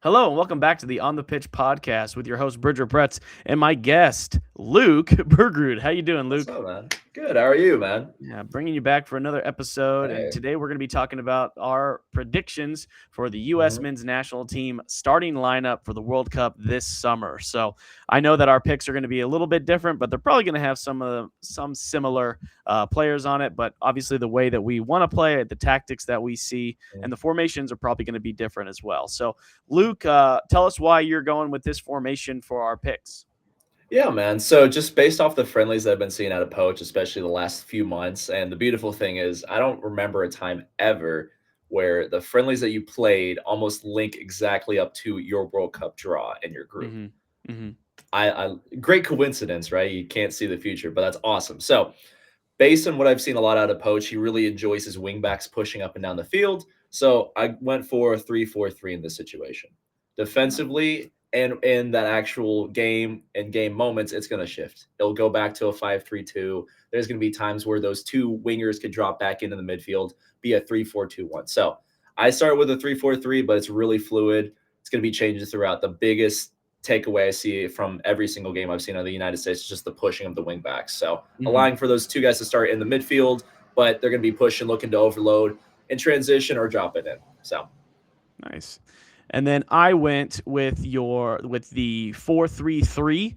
Hello and welcome back to the On the Pitch podcast with your host Bridger Pretz and my guest Luke Bergrud. How you doing, What's Luke? up, man? Good. How are you, man? Yeah, bringing you back for another episode, and Hey. today we're going to be talking about our predictions for the U.S. hmm men's national team starting lineup for the World Cup this summer. So I know that our picks are going to be a little bit different, but they're probably going to have some similar players on it. But obviously, the way that we want to play it, the tactics that we see, and the formations are probably going to be different as well. So Luke, tell us why you're going with this formation for our picks. Yeah, man. So just based off the friendlies that I've been seeing out of Poach, especially the last few months, and the beautiful thing is, I don't remember a time ever where the friendlies that you played almost link exactly up to your World Cup draw in your group. Mm-hmm. Mm-hmm. I great coincidence, right? You can't see the future, but that's awesome. So based on what I've seen a lot out of Poach, he really enjoys his wingbacks pushing up and down the field. So I went for a 3-4-3 in this situation. Defensively and in that actual game and game moments, it's going to shift. It'll go back to a 5-3-2. There's going to be times where those two wingers could drop back into the midfield, be a 3-4-2-1. So I start with a 3-4-3, but it's really fluid. It's going to be changes throughout. The biggest takeaway I see from every single game I've seen of the United States is just the pushing of the wing backs. So Mm-hmm. allowing for those two guys to start in the midfield, but they're going to be pushing, looking to overload in transition or drop it in. So Nice. And then I went with the 4-3-3,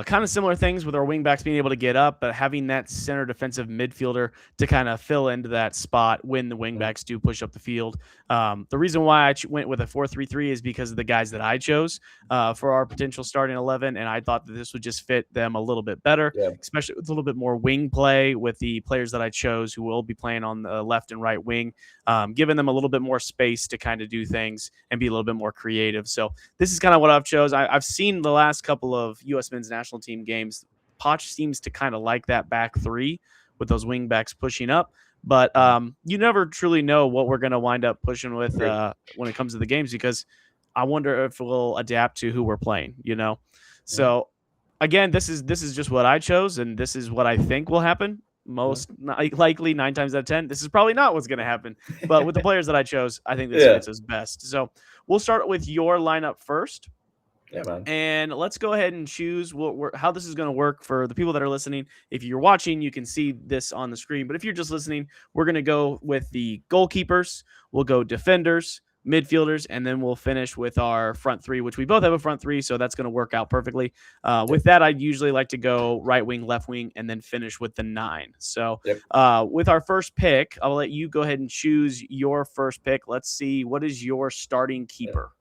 kind of similar things with our wingbacks being able to get up, but having that center defensive midfielder to kind of fill into that spot when the wingbacks do push up the field. The reason why I went with a 4-3-3 is because of the guys that I chose for our potential starting 11, and I thought that this would just fit them a little bit better, yeah, especially with a little bit more wing play with the players that I chose who will be playing on the left and right wing, giving them a little bit more space to kind of do things and be a little bit more creative. So this is kind of what I've chose. I've seen the last couple of U.S. men's national team games. Poch seems to kind of like that back three with those wing backs pushing up. But you never truly know what we're going to wind up pushing with agreed. when it comes to the games, because I wonder if we'll adapt to who we're playing. Mhm. So again, this is just what I chose, and this is what I think will happen. Most likely, 9 times out of 10, this is probably not what's going to happen. But with the players that I chose, I think this Yeah, fits us best. So we'll start with your lineup first. yeah, man. And let's go ahead and choose how this is going to work for the people that are listening. If you're watching, you can see this on the screen. But if you're just listening, we're going to go with the goalkeepers. We'll go defenders, midfielders, and then we'll finish with our front three, which we both have a front three. So that's going to work out perfectly. Yep, With that, I usually like to go right wing, left wing, and then finish with the 9. So yep. with our first pick, I'll let you go ahead and choose your first pick. Let's see. What is your starting Yeah. keeper?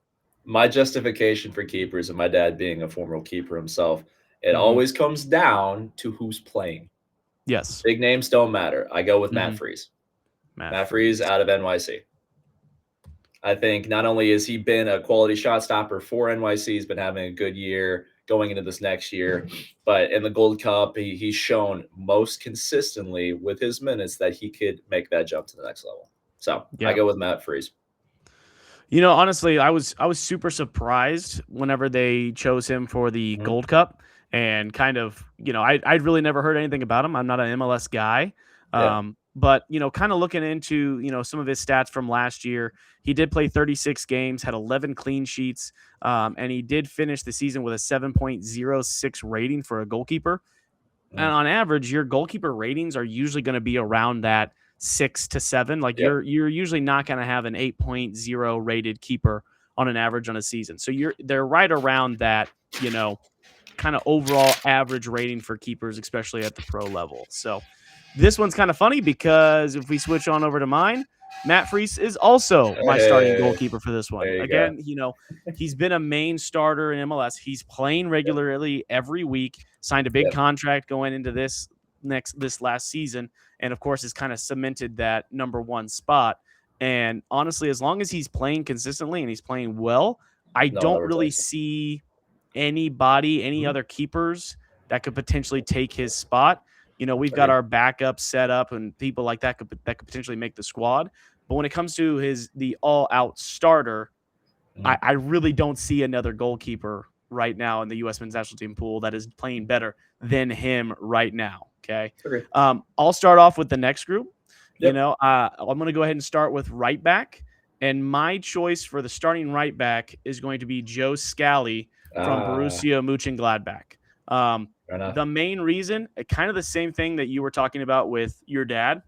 My justification for keepers and my dad being a former keeper himself, it Mm-hmm. always comes down to who's playing. Yes. Big names don't matter. I go with Matt Mm-hmm. Freeze. Matt Matt Freeze Freeze. out of NYC. I think not only has he been a quality shot stopper for NYC, he's been having a good year going into this next year. But in the Gold Cup, he's shown most consistently with his minutes that he could make that jump to the next level. So I Yeah. go with Matt Freeze. Honestly, I was super surprised whenever they chose him for the Mhm. Gold Cup, and kind of, I'd really never heard anything about him. I'm not an MLS guy. Yeah. But kind of looking into, some of his stats from last year, he did play 36 games, had 11 clean sheets, and he did finish the season with a 7.06 rating for a goalkeeper. And Mhm. on average, your goalkeeper ratings are usually going to be around that 6 to 7. Like Yep. you're usually not going to have an 8.0 rated keeper on an average on a season. So they're right around that, kind of overall average rating for keepers, especially at the pro level. So this one's kind of funny because if we switch on over to mine, Matt Freese is also my starting Hey, goalkeeper for this one. there you go. Again, he's been a main starter in MLS. He's playing Yep. regularly every week, signed a big Yep. contract going into this last season, and of course has kind of cemented that number one spot. And honestly, as long as he's playing consistently and he's playing well, I No one don't ever really touched him. see any Mhm. other keepers that could potentially take his spot. We've got Agreed. our backup set up and people like that could potentially make the squad. But when it comes to the all out starter, I, Mhm. I really don't see another goalkeeper right now in the U.S. men's national team pool that is playing better than him right now. Okay. Agreed. I'll start off with the next group. Yep. I'm going to go ahead and start with right back. And my choice for the starting right back is going to be Joe Scally from Ah, Borussia Mönchengladbach. Um, fair enough. the main reason, kind of the same thing that you were talking about with your dad,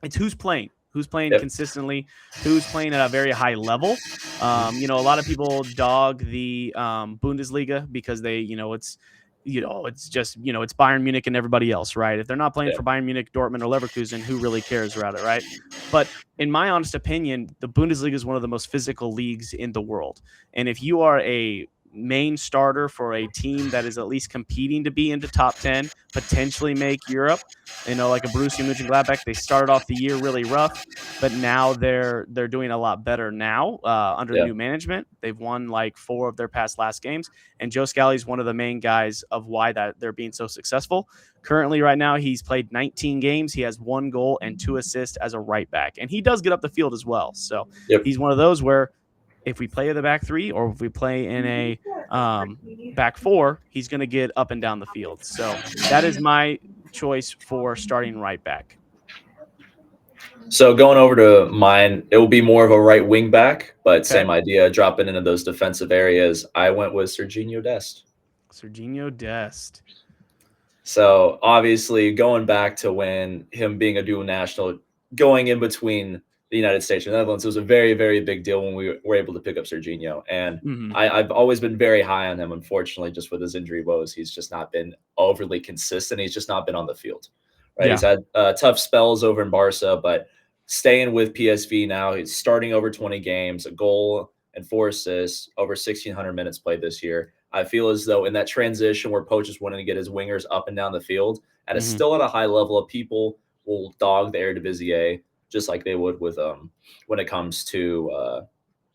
it's who's playing Yep. consistently, who's playing at a very high level. A lot of people dog the Bundesliga because it's just it's Bayern Munich and everybody else, right? If they're not playing Yeah. for Bayern Munich, Dortmund, or Leverkusen, who really cares about it, right? But in my honest opinion, the Bundesliga is one of the most physical leagues in the world, and if you are a main starter for a team that is at least competing to be into top 10, potentially make Europe, like a Borussia Mönchengladbach, they started off the year really rough, but now they're doing a lot better now under Yeah. new management. They've won like 4 of their past last games, and Joe Scally is one of the main guys of why that they're being so successful. Currently, right now, he's played 19 games. He has 1 goal and 2 assists as a right back, and he does get up the field as well. So Yep. he's one of those where if we play the back 3 or if we play in a back 4, he's going to get up and down the field. So that is my choice for starting right back. So going over to mine, it will be more of a right wing back, but Okay. same idea, dropping into those defensive areas. I went with Serginho Dest. Serginho Dest. So obviously, going back to when him being a dual national, going in between the United States and the Netherlands, it was a very, very big deal when we were able to pick up Serginho. And Mm-hmm. I've always been very high on him. Unfortunately, just with his injury woes, he's just not been overly consistent. He's just not been on the field. Right? He's Yeah. had tough spells over in Barca, but staying with PSV now, he's starting over 20 games, a goal and 4 assists, over 1,600 minutes played this year. I feel as though in that transition where Poach is wanting to get his wingers up and down the field, and it's Mm-hmm. still at a high level of people will dog the Eredivisie just like they would with when it comes to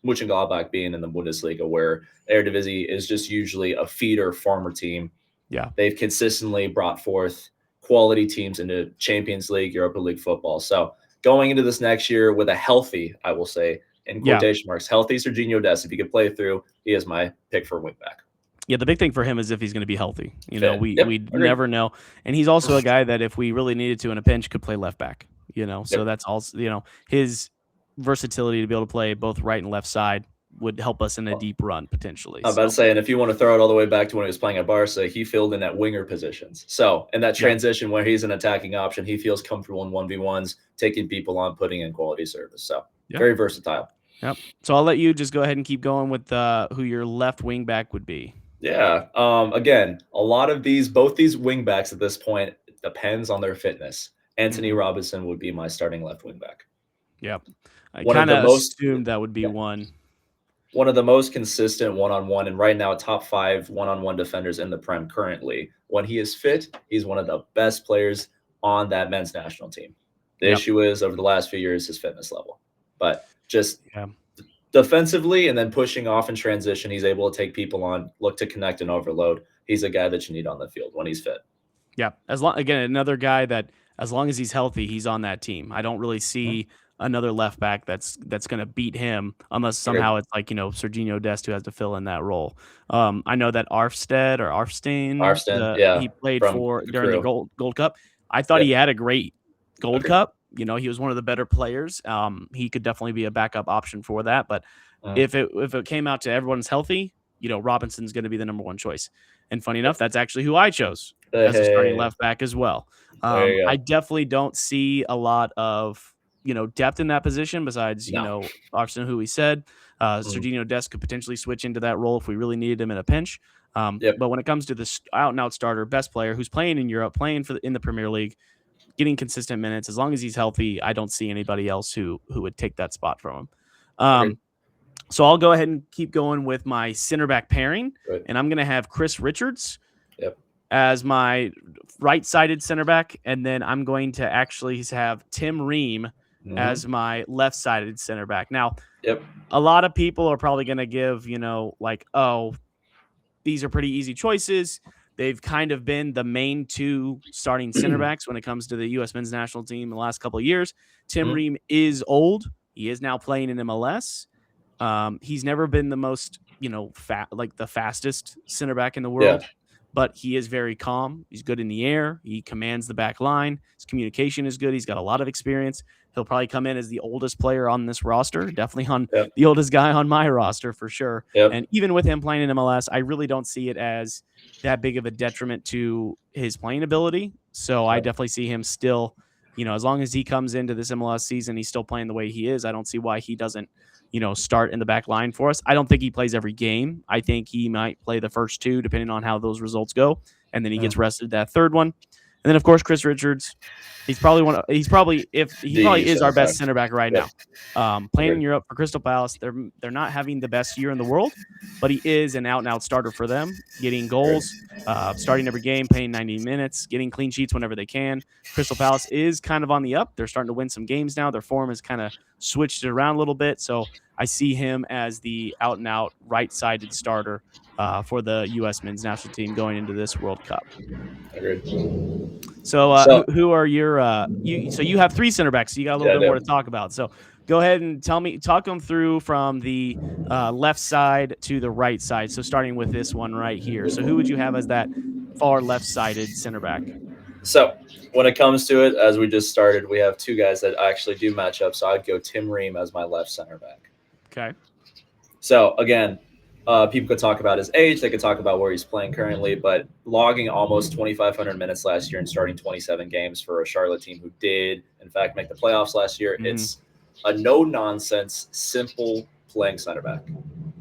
Mönchengladbach being in the Bundesliga, where Eredivisie is just usually a feeder farmer team. Yeah. They've consistently brought forth quality teams into Champions League, Europa League football. So going into this next year with a healthy, I will say, in Yeah. quotation marks, healthy Serginho Dest, if he could play through, he is my pick for wingback. Yeah, the big thing for him is if he's going to be healthy. Fit. Yep. We Agreed. never know, and he's also a guy that if we really needed to in a pinch could play left back. So Yep. that's also his versatility to be able to play both right and left side would help us in a deep run potentially. I'm about to So say, and if you want to throw it all the way back to when he was playing at Barca, he filled in at winger positions. So in that yeah, transition where he's an attacking option, he feels comfortable in 1v1s, taking people on, putting in quality service. So yeah, very versatile. yep. So I'll let you just go ahead and keep going with who your left wing back would be. Yeah. Again, a lot of both these wing backs at this point depends on their fitness. Anthony Mm-hmm. Robinson would be my starting left wing back. Yep. I One of kind the of most, assumed that would be yeah, one. one of the most consistent one-on-one, and right now top 5 one-on-one defenders in the Prem currently. When he is fit, he's one of the best players on that men's national team. The Yep. issue is over the last few years his fitness level, but just Yeah. defensively and then pushing off in transition, he's able to take people on, look to connect and overload. He's a guy that you need on the field when he's fit. Yeah. Again, another guy that as long as he's healthy, he's on that team. I don't really see another left back that's going to beat him unless Agreed. somehow it's like, Serginho Dest who has to fill in that role. I know that Arfstein, Arston, yeah, he played from for the during the crew. Gold Cup. I thought he Yep. had a great Gold Agreed. Cup. He was one of the better players. He could definitely be a backup option for that. But Mhm. if it came out to everyone's healthy, Robinson's going to be the number one choice. And funny enough, that's actually who I chose as a starting Hey, left back as well. there you I go. definitely don't see a lot of depth in that position besides No. Austin, who we said. Mhm. Serginho Dest could potentially switch into that role if we really needed him in a pinch. Yep. But when it comes to this out and out starter, best player who's playing in Europe, playing in the Premier League, getting consistent minutes, as long as he's healthy, I don't see anybody else who would take that spot from him. Agreed. So I'll go ahead and keep going with my center back pairing, Right. and I'm going to have Chris Richards Yep. as my right-sided center back, and then I'm going to actually have Tim Ream Mhm. as my left-sided center back. Now, Yep. a lot of people are probably going to give, like, oh, these are pretty easy choices. They've kind of been the main 2 starting center backs when it comes to the U.S. men's national team in the last couple of years. Tim Mhm. Ream is old. He is now playing in MLS. He's never been the most, like the fastest center back in the Yeah. world, but he is very calm. He's good in the air. He commands the back line. His communication is good. He's got a lot of experience. He'll probably come in as the oldest player on this roster, definitely on Yep. the oldest guy on my roster for sure. Yep. And even with him playing in MLS, I really don't see it as that big of a detriment to his playing ability. So I Yep. definitely see him still, as long as he comes into this MLS season, he's still playing the way he is. I don't see why he doesn't, start in the back line for us. I don't think he plays every game. I think he might play the first two, depending on how those results go. And then he gets rested that third one. And then, of course, Chris Richards. He probably is our best center back right now. Playing in Europe for Crystal Palace, they're not having the best year in the world, but he is an out-and-out starter for them, getting goals, starting every game, playing 90 minutes, getting clean sheets whenever they can. Crystal Palace is kind of on the up. They're starting to win some games now. Their form has kind of switched it around a little bit, so I see him as the out-and-out right-sided starter for the U.S. men's national team going into this World Cup. Agreed. So, who are your So you have three center backs. So you got a little bit more to talk about. So go ahead and talk them through from the left side to the right side. So starting with this one right here. So who would you have as that far left-sided center back? So when it comes to it, as we just started, we have two guys that actually do match up. So I'd go Tim Ream as my left center back. Okay. So again, people could talk about his age. They could talk about where he's playing currently, but logging almost 2,500 minutes last year and starting 27 games for a Charlotte team who did, in fact, make the playoffs last year. Mm-hmm. It's a no-nonsense, simple playing center back.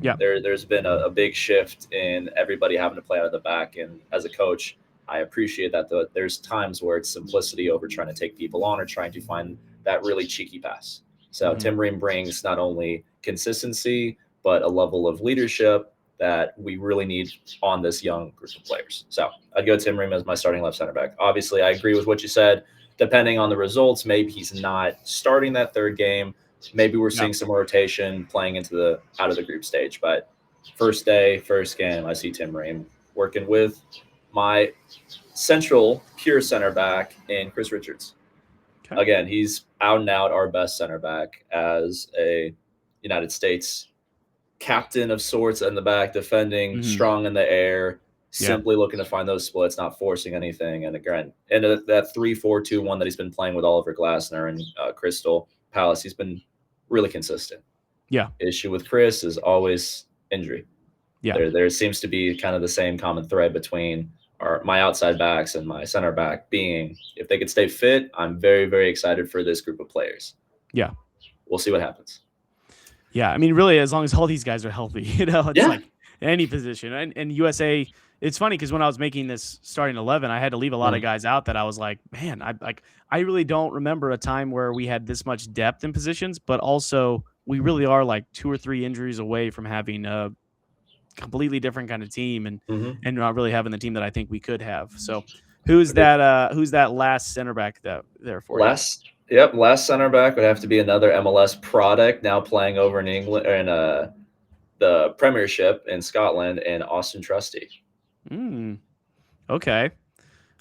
Yeah. There's been a big shift in everybody having to play out of the back. And as a coach, I appreciate that. There's times where it's simplicity over trying to take people on or trying to find that really cheeky pass. So Tim Ream brings not only consistency, but a level of leadership that we really need on this young group of players. So I'd go Tim Ream as my starting left center back. Obviously, I agree with what you said. Depending on the results, maybe he's not starting that third game. Maybe we're seeing some rotation playing out of the group stage. But first day, first game, I see Tim Ream working with my central pure center back in Chris Richards. Okay. Again, he's out and out our best center back as a United States captain of sorts in the back, defending, strong in the air, simply looking to find those splits, not forcing anything. And again, that 3-4-2-1 that he's been playing with Oliver Glasner and Crystal Palace, he's been really consistent. Yeah. Issue with Chris is always injury. Yeah. There seems to be kind of the same common thread between my outside backs and my center back being, if they could stay fit, I'm very, very excited for this group of players. Yeah. We'll see what happens. Yeah, I mean, really, as long as all these guys are healthy, it's like any position. And USA, it's funny because when I was making this starting 11, I had to leave a lot of guys out that I was like, man, I really don't remember a time where we had this much depth in positions, but also we really are like 2 or 3 injuries away from having a completely different kind of team and not really having the team that I think we could have. So who's that last center back there for you? Yep, last center back would have to be another MLS product, now playing over in England or in the Premiership in Scotland, and Austin Trusty. Okay.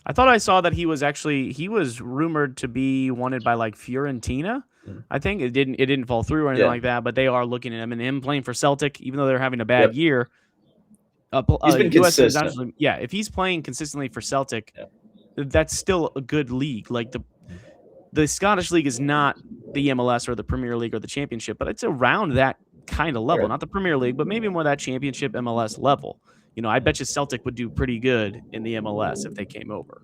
I thought I saw that he was rumored to be wanted by like Fiorentina. I think it didn't fall through or anything like that, but they are looking at him and him playing for Celtic, even though they're having a bad year. He's been consistent. Yeah, if he's playing consistently for Celtic, that's still a good league. Like the Scottish League is not the MLS or the Premier League or the Championship, but it's around that kind of level. Not the Premier League, but maybe more that Championship MLS level. I bet you Celtic would do pretty good in the MLS if they came over.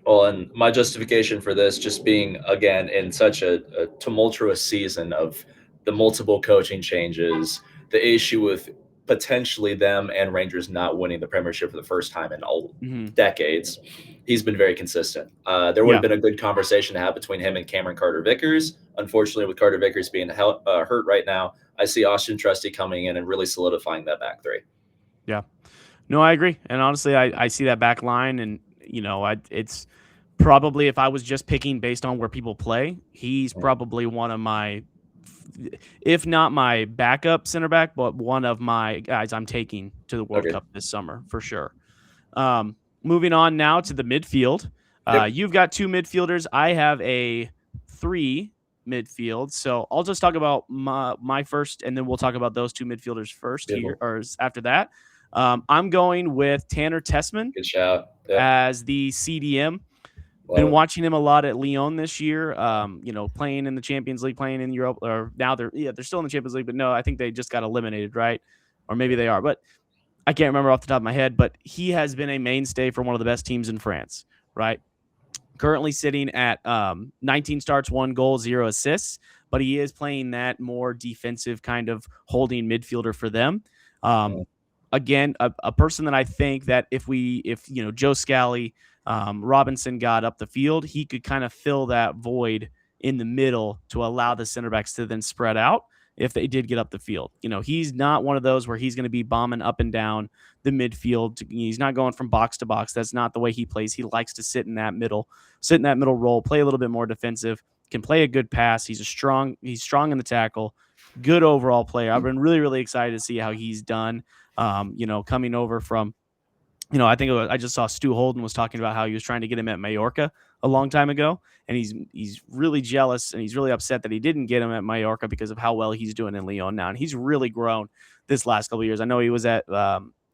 Well, and my justification for this just being, again, in such a tumultuous season of the multiple coaching changes, the issue with potentially them and Rangers not winning the Premiership for the first time in decades, he's been very consistent. There would have been a good conversation to have between him and Cameron Carter-Vickers. Unfortunately, with Carter-Vickers being hurt right now, I see Austin Trusty coming in and really solidifying that back three. Yeah. No, I agree. And honestly, I see that back line, and, it's probably, if I was just picking based on where people play, he's probably one of my, if not my backup center back, but one of my guys I'm taking to the World Cup this summer for sure. Moving on now to the midfield. You've got 2 midfielders. I have a 3 midfield. So I'll just talk about my first, and then we'll talk about those 2 midfielders first here, or after that. I'm going with Tanner Tessman Good shout. Yep. as the CDM. Love Been it. watching him a lot at Lyon this year. Playing in the Champions League, playing in Europe, or now they're still in the Champions League, but no, I think they just got eliminated, right? Or maybe they are, but I can't remember off the top of my head. But he has been a mainstay for one of the best teams in France, right? Currently sitting at 19 starts, 1 goal, 0 assists, but he is playing that more defensive kind of holding midfielder for them. Mm. Um, Again, a person that I think that if Joe Scally, Robinson got up the field, he could kind of fill that void in the middle to allow the center backs to then spread out if they did get up the field. He's not one of those where he's going to be bombing up and down the midfield. He's not going from box to box. That's not the way he plays. He likes to sit in that middle role, play a little bit more defensive, can play a good pass. He's strong in the tackle, good overall player. I've been really, really excited to see how he's done. Coming over from, I think I just saw Stu Holden was talking about how he was trying to get him at Mallorca a long time ago, and he's really jealous and he's really upset that he didn't get him at Mallorca because of how well he's doing in Lyon now, and he's really grown this last couple of years. I know he was at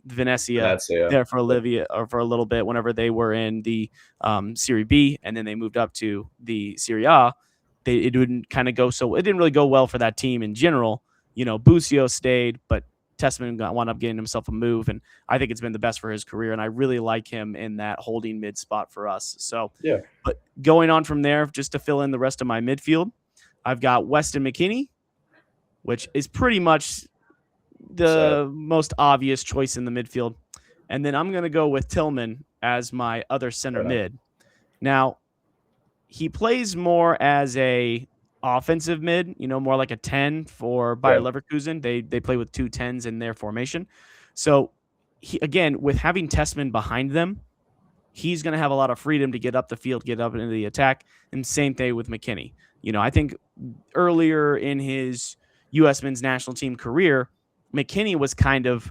Venezia That's yeah. there for Olivia or for a little bit whenever they were in the Serie B, and then they moved up to the Serie A. It didn't kind of go so. It didn't really go well for that team in general. Busio stayed, but Testament wound up getting himself a move, and I think it's been the best for his career. And I really like him in that holding mid spot for us. So, Yeah. but going on from there, just to fill in the rest of my midfield, I've got Weston McKennie, which is pretty much the most obvious choice in the midfield. And then I'm going to go with Tillman as my other center mid. Now, he plays more as a offensive mid, more like a 10 for Bayer Leverkusen. They play with 2 10s in their formation. So, again, with having Tessman behind them, he's going to have a lot of freedom to get up the field, get up into the attack. And same thing with McKennie. I think earlier in his U.S. men's national team career, McKennie was kind of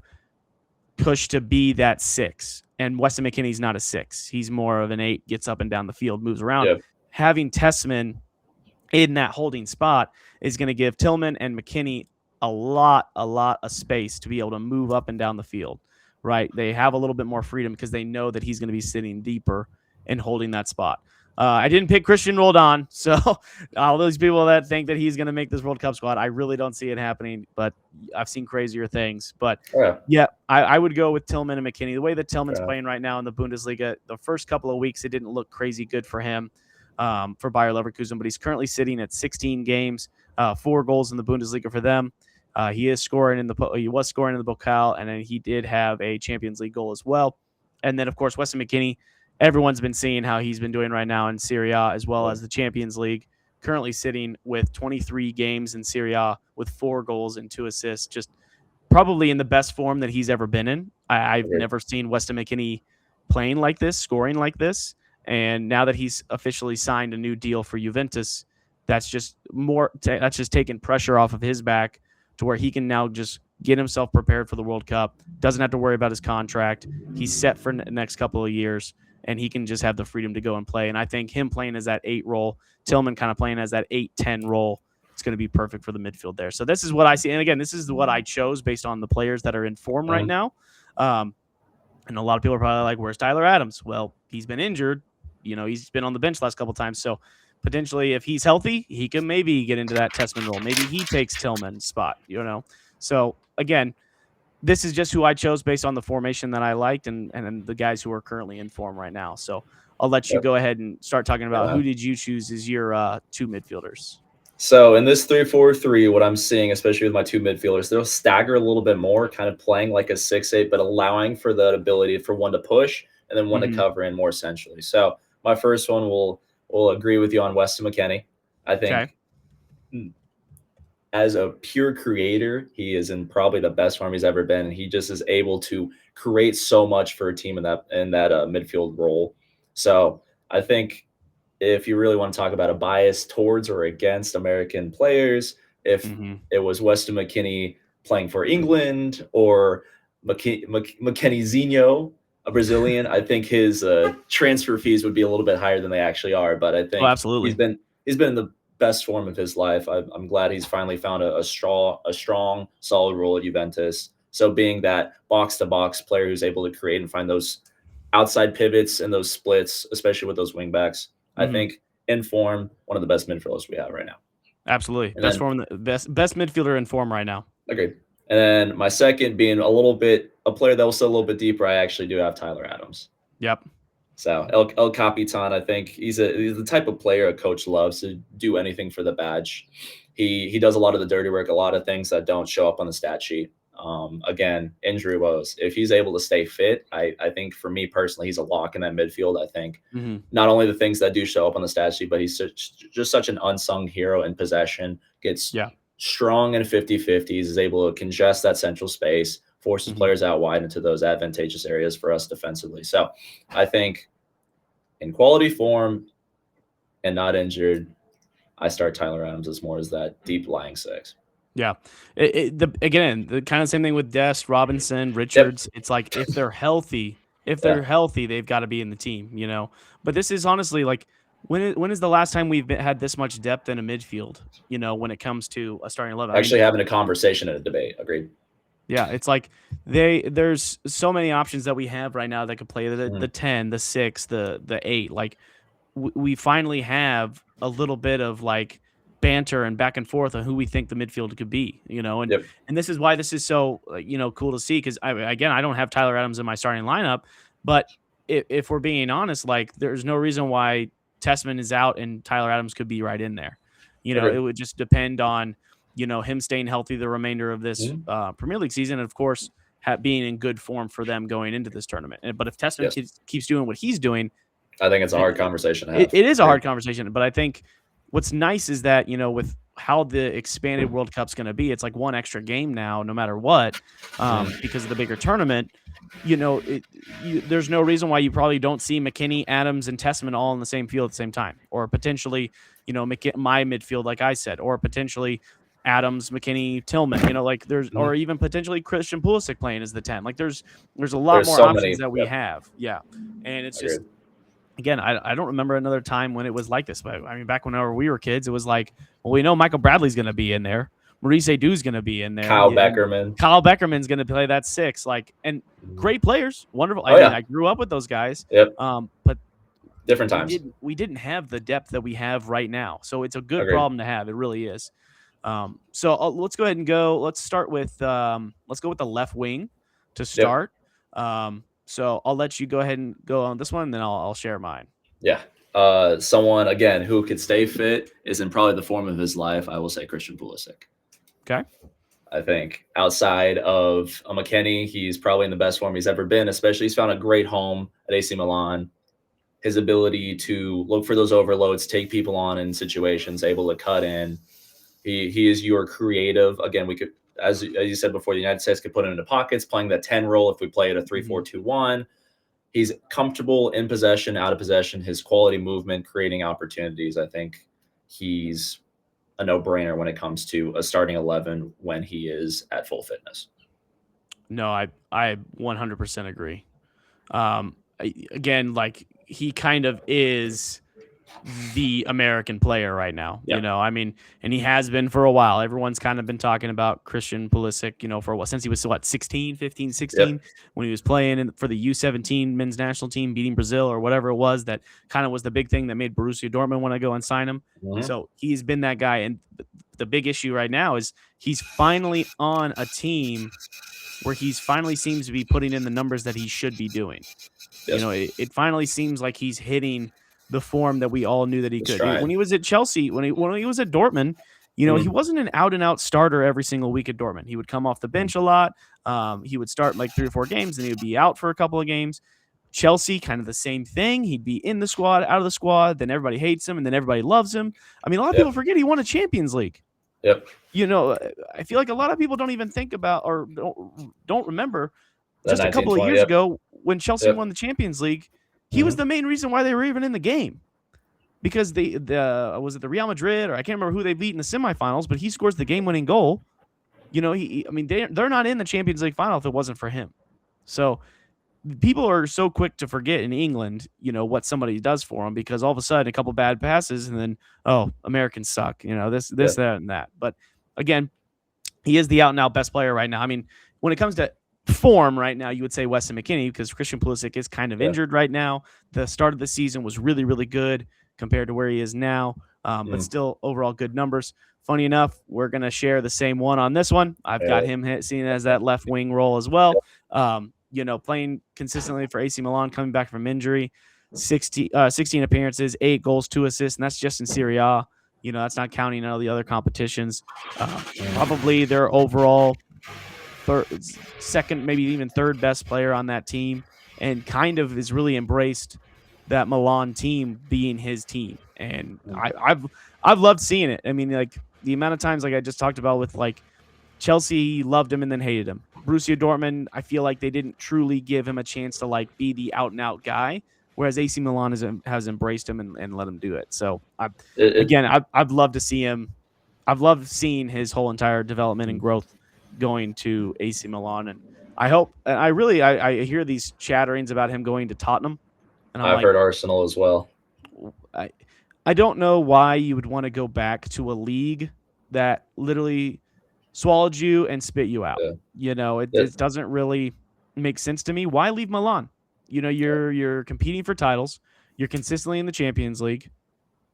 pushed to be that 6. And Weston McKennie's not a 6. He's more of an 8, gets up and down the field, moves around. Yep. Having Tessman in that holding spot is going to give Tillman and McKennie a lot of space to be able to move up and down the field, right? They have a little bit more freedom because they know that he's going to be sitting deeper and holding that spot. I didn't pick Christian Roldan, so all those people that think that he's going to make this World Cup squad, I really don't see it happening, but I've seen crazier things. But yeah, I would go with Tillman and McKennie. The way that Tillman's playing right now in the Bundesliga, the first couple of weeks, it didn't look crazy good for him. For Bayer Leverkusen, but he's currently sitting at 16 games, 4 goals in the Bundesliga for them. He was scoring in the Pokal, and then he did have a Champions League goal as well. And then, of course, Weston McKennie, everyone's been seeing how he's been doing right now in Serie A as well as the Champions League. Currently sitting with 23 games in Serie A with 4 goals and 2 assists, just probably in the best form that he's ever been in. I've never seen Weston McKennie playing like this, scoring like this. And now that he's officially signed a new deal for Juventus, that's just taking pressure off of his back to where he can now just get himself prepared for the World Cup. Doesn't have to worry about his contract. He's set for the next couple of years, and he can just have the freedom to go and play. And I think him playing as that 8 role, Tillman kind of playing as that 8-10 role, it's going to be perfect for the midfield there. So this is what I see. And again, this is what I chose based on the players that are in form right now. And a lot of people are probably like, where's Tyler Adams? Well, he's been injured. He's been on the bench last couple of times. So potentially if he's healthy, he can maybe get into that Tessman role. Maybe he takes Tillman's spot, So again, this is just who I chose based on the formation that I liked and the guys who are currently in form right now. So I'll let you go ahead and start talking about who did you choose as your 2 midfielders. So in this 3-4-3, what I'm seeing, especially with my 2 midfielders, they'll stagger a little bit more, kind of playing like a 6-8, but allowing for the ability for one to push and then one to cover in more centrally. So my first one will agree with you on Weston McKennie. I think as a pure creator, he is in probably the best form he's ever been. And he just is able to create so much for a team in that midfield role. So I think if you really want to talk about a bias towards or against American players, if it was Weston McKennie playing for England or McKenniezinho, a Brazilian, I think his transfer fees would be a little bit higher than they actually are. But I think absolutely. he's been in the best form of his life. I'm glad he's finally found a strong, solid role at Juventus. So being that box to box player who's able to create and find those outside pivots and those splits, especially with those wingbacks, I Hmm. think in form, one of the best midfielders we have right now. Absolutely, And best then form, best midfielder in form right now. agreed. And then my second being a little bit a player that was still a little bit deeper, I actually do have Tyler Adams. Yep. So El Capitan, I think he's the type of player a coach loves to do anything for the badge. He does a lot of the dirty work, a lot of things that don't show up on the stat sheet. Again, injury woes. If he's able to stay fit, I think for me personally, he's a lock in that midfield. I think Hmm. not only the things that do show up on the stat sheet, but he's just such an unsung hero in possession. Gets Yeah. strong in 50-50s, is able to congest that central space, forces Hmm. players out wide into those advantageous areas for us defensively. So I think in quality form and not injured, I start Tyler Adams as more as that deep lying six. Yeah. Again, the kind of same thing with Dest, Robinson, Yep. Richards. It's like if Yeah. they're healthy, they've got to be in the team. But this is honestly like when is the last time had this much depth in a midfield, when it comes to a starting 11? I mean, Actually having a conversation and a debate. Agreed. yeah, it's like there's so many options that we have right now that could play the Mhm. 10, the 6, the 8. Like we finally have a little bit of like banter and back and forth on who we think the midfield could be, and Yep. this is why this is so cool to see because again I don't have Tyler Adams in my starting lineup, but if we're being honest, like there's no reason why Tessman is out and Tyler Adams could be right in there. It Agreed. would just depend on him staying healthy the remainder of this Mhm. Premier League season, and of course being in good form for them going into this tournament. But if Tessman Yes. keeps doing what he's doing, I think it's a hard it, conversation to it, have. it is a Agreed. hard conversation, but I think what's nice is that with how the expanded World Cup's going to be, it's like one extra game now, no matter what, Mhm. because of the bigger tournament. There's no reason why you probably don't see McKinney, Adams, and Testament all in the same field at the same time, or potentially, my midfield, like I said, or potentially Adams, McKinney, Tillman. Like there's, Mhm. or even potentially Christian Pulisic playing as the 10. Like there's a lot There's more so options many. that we Yep. have. Yeah, and it's just Agreed. again, I don't remember another time when it was like this. But I mean, back whenever we were kids, it was like, well, we know Michael Bradley's going to be in there, Maurice Aidoo's going to be in there, Kyle and Beckerman. Kyle Beckerman's going to play that 6. Like, and Mhm. great players, wonderful. I Oh mean, yeah. I grew up with those guys, Yep. but Different we times. didn't have the depth that we have right now. So it's a good Agreed. problem to have. It really is. So let's go ahead and go. Let's start with let's go with the left wing to Yep. start. So I'll let you go ahead and go on this one, and then I'll share mine. Yeah. Someone again who could stay fit is in probably the form of his life. I will say Christian Pulisic. Okay. I think outside of a McKennie, he's probably in the best form he's ever been. Especially, he's found a great home at AC Milan. His ability to look for those overloads, take people on in situations, able to cut in. He is your creative. Again, we could, as you said before, the United States could put him into pockets, playing that 10 role if we play at a 3-4-2-1. He's comfortable in possession, out of possession. His quality movement, creating opportunities. I think he's a no-brainer when it comes to a starting 11 when he is at full fitness. No, I 100% agree. Again, like he kind of is the American player right now. Yeah. I mean, and he has been for a while. Everyone's kind of been talking about Christian Pulisic, for what, since he was 16, 15, 16, Yep. when he was playing for the U17 men's national team, beating Brazil or whatever it was. That kind of was the big thing that made Borussia Dortmund want to go and sign him. Mhm. So he's been that guy. And the big issue right now is he's finally on a team where he's finally seems to be putting in the numbers that he should be doing. Yes. It finally seems like he's hitting the form that we all knew that he The could. stride. When he was at Chelsea, when he was at Dortmund, he Mhm. wasn't an out and out starter every single week at Dortmund. He would come off the bench a lot. He would start like 3 or 4 games, and he would be out for a couple of games. Chelsea, kind of the same thing. He'd be in the squad, out of the squad. Then everybody hates him, and then everybody loves him. I mean, a lot of Yep. people forget he won a Champions League. Yep. I feel like a lot of people don't even think about or don't remember That just a couple of 1920. years Yep. ago when Chelsea Yep. won the Champions League. He was Mhm. the main reason why they were even in the game because the was it the Real Madrid or I can't remember who they beat in the semifinals, but he scores the game-winning goal. I mean they're not in the Champions League final if it wasn't for him. So people are so quick to forget in England, what somebody does for them because all of a sudden a couple bad passes and then Americans suck, this Yep. that and that. But again, he is the out and out best player right now. I mean, when it comes to form right now, you would say Weston McKennie because Christian Pulisic is kind of Yeah. injured right now. The start of the season was really, really good compared to where he is now, but Mm. still overall good numbers. Funny enough, we're going to share the same one on this one. I've got Yeah. him seen as that left wing role as well. Playing consistently for AC Milan, coming back from injury, 16 appearances, 8 goals, 2 assists, and that's just in Serie A. That's not counting all the other competitions. Probably their overall third, second, maybe even third best player on that team, and kind of has really embraced that Milan team being his team. And I've loved seeing it. I mean, like the amount of times, like I just talked about with like Chelsea loved him and then hated him. Borussia Dortmund, I feel like they didn't truly give him a chance to like be the out and out guy, whereas AC Milan has embraced him and let him do it. So It, I've loved to see him. I've loved seeing his whole entire development and growth going to AC Milan, and I hope. I hear these chatterings about him going to Tottenham, and I'm I've like, heard Arsenal as well. I I don't know why you would want to go back to a league that literally swallowed you and spit you out. Yeah. It doesn't really make sense to me. Why leave Milan? You're competing for titles. You're consistently in the Champions League.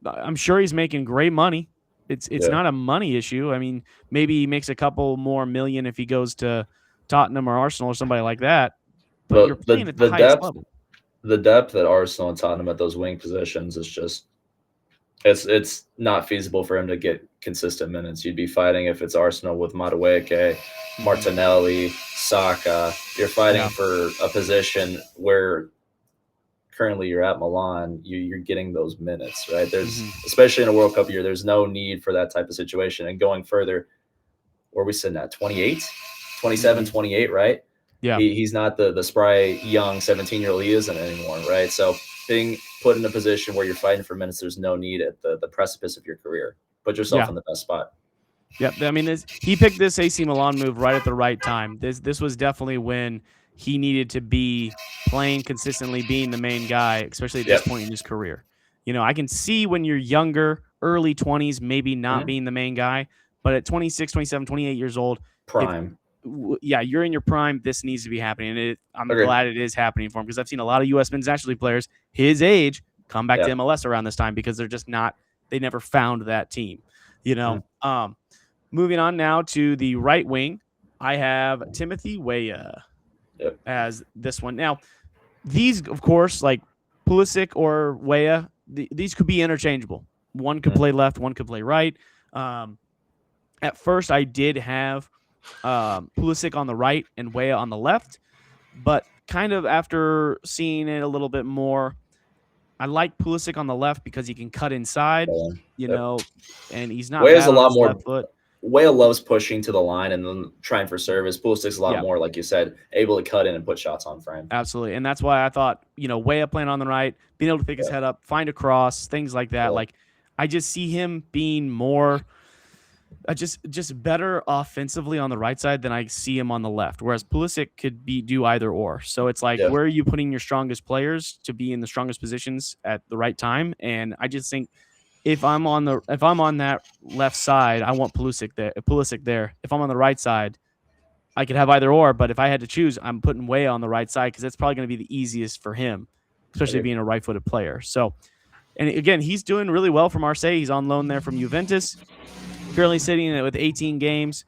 I'm sure he's making great money. It's Yeah. not a money issue. I mean, maybe he makes a couple more million if he goes to Tottenham or Arsenal or somebody like that. But you're But playing at the highest level. the depth at Arsenal and Tottenham at those wing positions is just it's not feasible for him to get consistent minutes. You'd be fighting if it's Arsenal with Madueke, Martinelli, Saka. You're fighting Yeah. for a position where currently you're at Milan. You're getting those minutes, right? There's especially in a World Cup year, there's no need for that type of situation. And going further, where are we sitting at 28, 27, 28, right? Yeah. He's not the spry young 17-year-old he isn't anymore, right? So being put in a position where you're fighting for minutes, there's no need at the precipice of your career. Put yourself Yeah. in the best spot. Yep. I mean, he picked this AC Milan move right at the right time. This was definitely when he needed to be playing consistently, being the main guy, especially at this point in his career. I can see when you're younger, early 20s, maybe not being the main guy, but at 26, 27, 28 years old, Prime. you're in your prime. This needs to be happening. And I'm Agreed. glad it is happening for him because I've seen a lot of U.S. men's national league players his age come back to Yeah. MLS around this time because they're just not. They never found that team. Moving on now to the right wing, I have Timothy Weah as this one. Now, these, of course, like Pulisic or Weah, these could be interchangeable. One could play left, one could play right. At first, I did have Pulisic on the right and Weah on the left, but kind of after seeing it a little bit more, I like Pulisic on the left because he can cut inside, and he's not Weah's bad a on lot his more. left foot. Weah loves pushing to the line and then trying for service. Pulisic's a lot Yeah. more, like you said, able to cut in and put shots on frame. Absolutely. And that's why I thought, Weah playing on the right, being able to pick his head up, find a cross, things like that. Yeah. Like, I just see him being more just better offensively on the right side than I see him on the left. Whereas Pulisic could do either or. So it's like, where are you putting your strongest players to be in the strongest positions at the right time? And I just think if I'm on that left side, I want Pulisic there. If I'm on the right side, I could have either or, but if I had to choose, I'm putting Weah on the right side because that's probably going to be the easiest for him, especially being a right-footed player. So, and again, he's doing really well for Marseille. He's on loan there from Juventus, currently sitting with 18 games,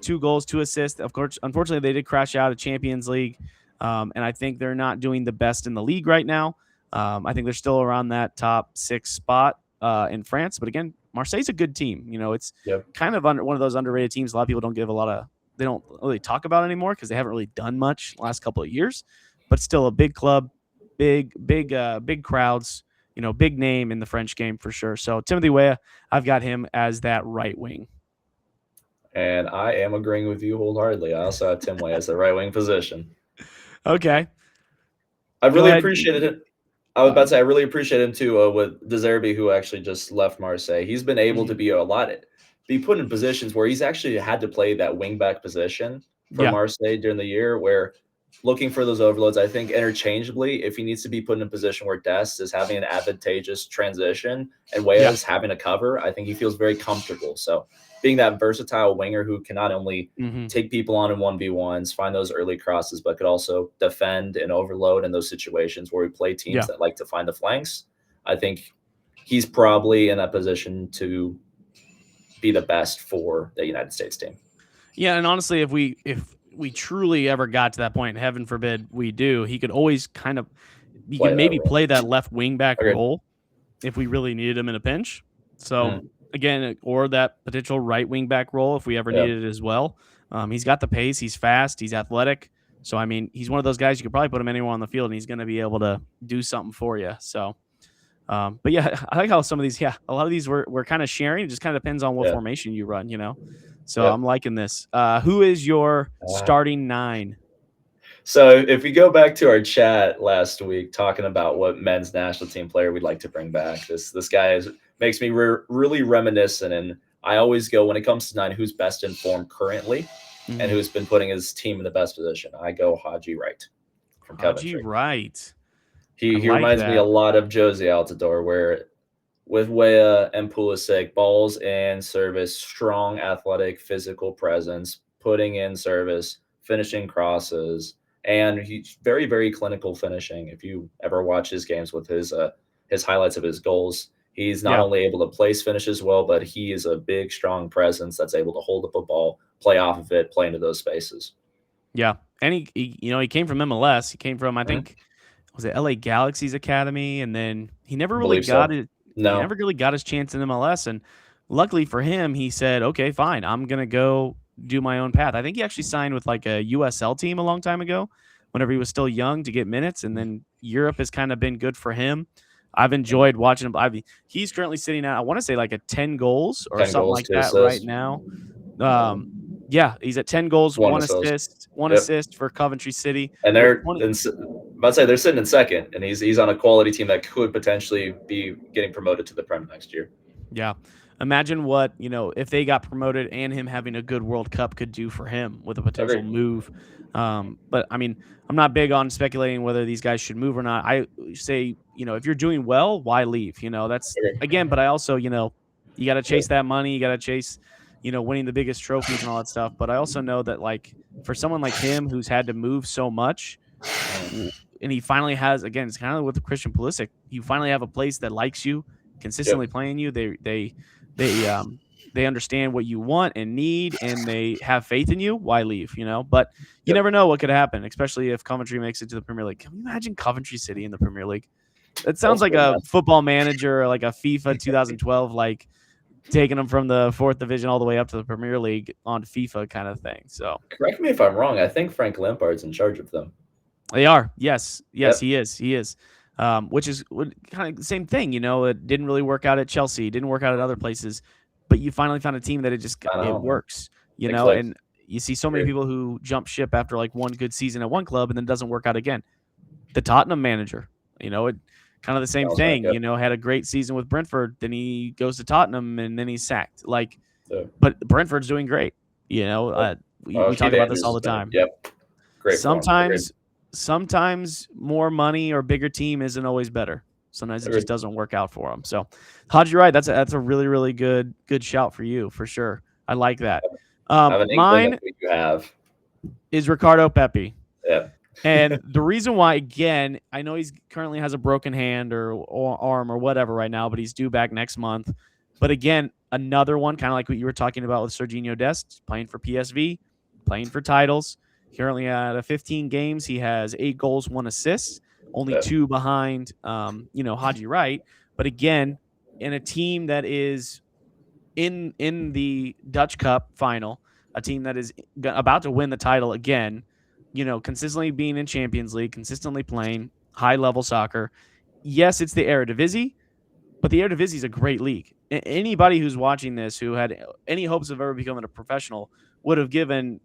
2 goals, 2 assists. Of course, unfortunately, they did crash out of Champions League, and I think they're not doing the best in the league right now. I think they're still around that top 6 spot in France. But again, Marseille's a good team. It's kind of one of those underrated teams. A lot of people they don't really talk about anymore because they haven't really done much the last couple of years, but still a big club, big crowds, big name in the French game for sure. So Timothy Weah, I've got him as that right wing. And I am agreeing with you wholeheartedly. I also have Tim Weah as the right wing position. Okay. I really appreciated it. I was about to say I really appreciate him too with De Zerbi, who actually just left Marseille. He's been able to be put in positions where he's actually had to play that wing back position for Marseille during the year, where looking for those overloads. I think interchangeably, if he needs to be put in a position where Dest is having an advantageous transition and Weah Yeah. is having a cover, I think he feels very comfortable. So being that versatile winger who can not only Hmm. take people on in 1v1s, find those early crosses, but could also defend and overload in those situations where we play teams Yeah. that like to find the flanks. I think he's probably in that position to be the best for the United States team. Yeah, and honestly, if we truly ever got to that point, heaven forbid we do, he could always kind of he could Play that maybe role. play that left wing back Okay. role if we really needed him in a pinch. So Mm, again, or that potential right wing back role if we ever yeah. needed it as well. He's got the pace, he's fast, he's athletic. So I mean, he's one of those guys you could probably put him anywhere on the field, and he's going to be able to do something for you. So, but yeah, I like how some of these, yeah, a lot of these we're kind of sharing. It just kind of depends on what Yeah. formation you run, you know. So Yep. I'm liking this. Who is your Uh, starting nine? So if we go back to our chat last week talking about what men's national team player we'd like to bring back, this guy makes me really reminiscent, and I always go when it comes to nine, who's best informed currently, and Mhm. who's been putting his team in the best position. I go Haji Wright from Haji Coventry. Wright. I He like reminds me a that. lot of Josie Altidore, where with Weah and Pulisic, balls in service, strong, athletic, physical presence, putting in service, finishing crosses, and he's very clinical finishing. If you ever watch his games with his highlights of his goals, he's not Yeah. only able to place finishes well, but he is a big, strong presence that's able to hold up a ball, play off of it, play into those spaces. Yeah. And he came from MLS. He came from, I Mhm. think, was it LA Galaxy's academy, and then he never I really believe got so. it. He No. never really got his chance in MLS, and luckily for him, he said, "Okay, fine, I'm gonna go do my own path." I think he actually signed with like a USL team a long time ago, whenever he was still young to get minutes, and then Europe has kind of been good for him. I've Mhm. enjoyed watching him. He's currently sitting at, I want to say, like a 10 goals or 10 something goals, like two that right assists, now. Um, yeah, he's at 10 goals, one assist. one Yep. assist for Coventry City And with they're 20. then about to say they're sitting in second, and he's on a quality team that could potentially be getting promoted to the Prem next year. Yeah. Imagine what, if they got promoted and him having a good World Cup could do for him with a potential Agreed. move. But I mean, I'm not big on speculating whether these guys should move or not. I say, if you're doing well, why leave? That's Agreed. again, but I also, you got to Yeah. chase that money. You got to chase, winning the biggest trophies and all that stuff. But I also know that, like, for someone like him who's had to move so much, Mm. and he finally has, again, it's kind of with Christian Pulisic. You finally have a place that likes you, consistently Yep. playing you. They they understand what you want and need, and they have faith in you. Why leave? But you Yep. never know what could happen, especially if Coventry makes it to the Premier League. Can you imagine Coventry City in the Premier League? That sounds like Multiple a months. football manager, like a FIFA 2012, like taking them from the fourth division all the way up to the Premier League on FIFA kind of thing. So Correct me if I'm wrong. I think Frank Lampard's in charge of them. they are. Yes. Yes, Yep. he is. He is. Which is kind of the same thing. It didn't really work out at Chelsea. It didn't work out at other places, but you finally found a team that Kind of it home. works. It clicked. And you see so many Agreed. people who jump ship after like one good season at one club and then doesn't work out again. The Tottenham manager, it kind of the same Bounce back. thing. Yep. Had a great season with Brentford, then he goes to Tottenham and then he's sacked. Like, So, but Brentford's doing great. yep. We Keith talk about this Andrews all has the been. time. Yep. Great form. Agreed. Sometimes sometimes more money or bigger team isn't always better. Sometimes it just Agreed. doesn't work out for them. So, Haji, right? That's a really really good shout for you for sure. I like that. I have an inkling of Mine who you have. is Ricardo Pepi. Yep. And the reason why, again, I know he's currently has a broken hand or arm or whatever right now, but he's due back next month. But again, another one, kind of like what you were talking about with Serginho Dest, playing for PSV, playing for titles. Currently at 15 games, he has 8 goals, 1 assist, only Yep. 2 behind, Haji Wright. But again, in a team that is in the Dutch Cup final, a team that is about to win the title again, consistently being in Champions League, consistently playing high level soccer. Yes, it's the Eredivisie, but the Eredivisie is a great league. Anybody who's watching this who had any hopes of ever becoming a professional would have given,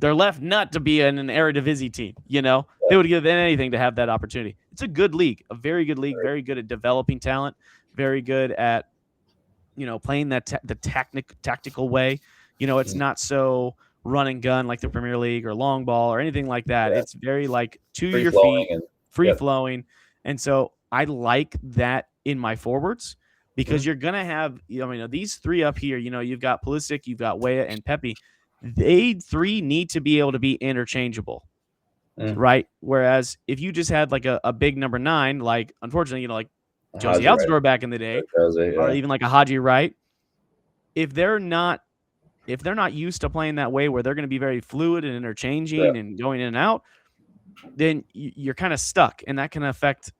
their left nut to be in an Eredivisie team. They would give anything to have that opportunity. It's a good league, a very good league, very good at developing talent, very good at playing that the tactical way. It's Mm. not so run and gun like the Premier League or long ball or anything like that. Yeah, It's very like to free your flowing feet, and free yep. flowing. And so I like that in my forwards because Mhm. you're gonna have, I mean, these three up here. You've got Pulisic, you've got Weah, and Pepe. They three need to be able to be interchangeable, Mm. right? Whereas if you just had like a big number nine, like unfortunately, like Josie Haji, right? Altidore back in the day, Jose, or yeah, even like a Haji Wright, if they're not if they're not used to playing that way where they're going to be very fluid and yeah. interchanging and going in and out, then you're kind of stuck, and that can affect